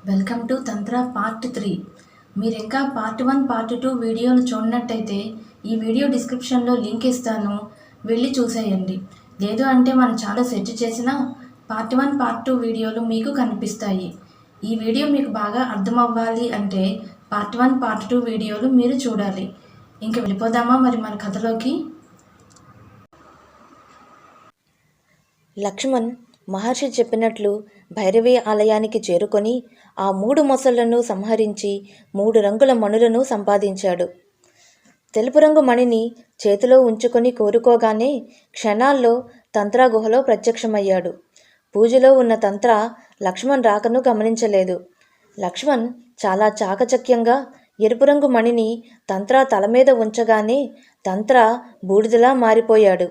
Welcome to Tantra part 3. మీరు ఇంకా part 1, part 2 వీడియోలు చూడనట్టయితే ఈ వీడియో డిస్క్రిప్షన్లో లింక్ ఇస్తాను, వెళ్ళి చూసేయండి. లేదు అంటే మన ఛానల్ సెర్చ్ చేసిన పార్ట్ 1, పార్ట్ 2 వీడియోలు మీకు కనిపిస్తాయి. ఈ వీడియో మీకు బాగా అర్థమవ్వాలి అంటే పార్ట్ 1, పార్ట్ 2 వీడియోలు మీరు చూడాలి. ఇంక వెళ్ళిపోదామా మరి మన కథలోకి. లక్ష్మణ్ మహర్షి చెప్పినట్లు భైరవి ఆలయానికి చేరుకొని ఆ 3 మొసళ్లను సంహరించి 3 రంగుల మణులను సంపాదించాడు. తెలుపు రంగు మణిని చేతిలో ఉంచుకొని కోరుకోగానే క్షణాల్లో తంత్రా గుహలో ప్రత్యక్షమయ్యాడు. పూజలో ఉన్న తంత్ర లక్ష్మణ్ రాకను గమనించలేదు. లక్ష్మణ్ చాలా చాకచక్యంగా ఎరుపు రంగు మణిని తంత్రా తల మీద ఉంచగానే తంత్ర బూడిదలా మారిపోయాడు.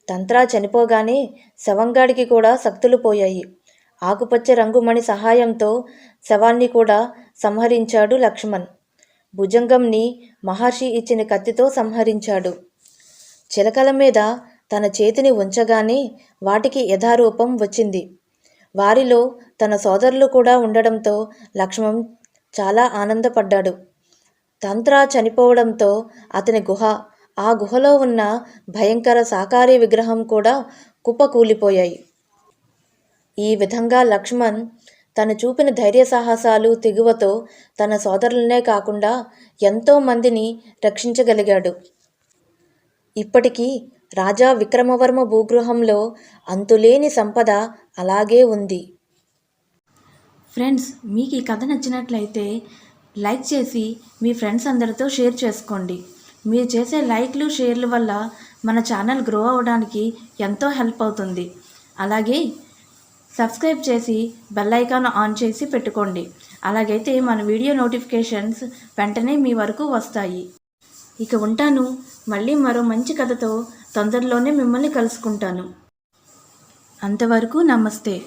తంత్రా చనిపోగానే శవంగాడికి కూడా శక్తులు పోయాయి. ఆకుపచ్చ రంగుమణి సహాయంతో శవాన్ని కూడా సంహరించాడు లక్ష్మణ్. భుజంగంని మహర్షి ఇచ్చిన కత్తితో సంహరించాడు. చిలకల మీద తన చేతిని ఉంచగానే వాటికి యథారూపం వచ్చింది. వారిలో తన సోదరులు కూడా ఉండడంతో లక్ష్మణ్ చాలా ఆనందపడ్డాడు. తంత్రా చనిపోవడంతో అతని ఆ గుహలో ఉన్న భయంకర సాకారి విగ్రహం కూడా కుప్పకూలిపోయాయి. ఈ విధంగా లక్ష్మణ్ తను చూపిన ధైర్య సాహసాలు తెగువతో తన సోదరులనే కాకుండా ఎంతో మందిని రక్షించగలిగాడు. ఇప్పటికీ రాజా విక్రమవర్మ భూగృహంలో అంతులేని సంపద అలాగే ఉంది. ఫ్రెండ్స్, మీకు ఈ కథ నచ్చినట్లయితే లైక్ చేసి మీ ఫ్రెండ్స్ అందరితో షేర్ చేసుకోండి. మీరు చేసే లైక్లు, షేర్ల వల్ల మన ఛానల్ గ్రో అవ్వడానికి ఎంతో హెల్ప్ అవుతుంది. అలాగే సబ్స్క్రైబ్ చేసి బెల్ ఐకాన్ ఆన్ చేసి పెట్టుకోండి. అలాగైతే మన వీడియో నోటిఫికేషన్స్ వెంటనే మీ వరకు వస్తాయి. ఇక ఉంటాను. మళ్ళీ మరో మంచి కథతో తొందరలోనే మిమ్మల్ని కలుసుకుంటాను. అంతవరకు నమస్తే.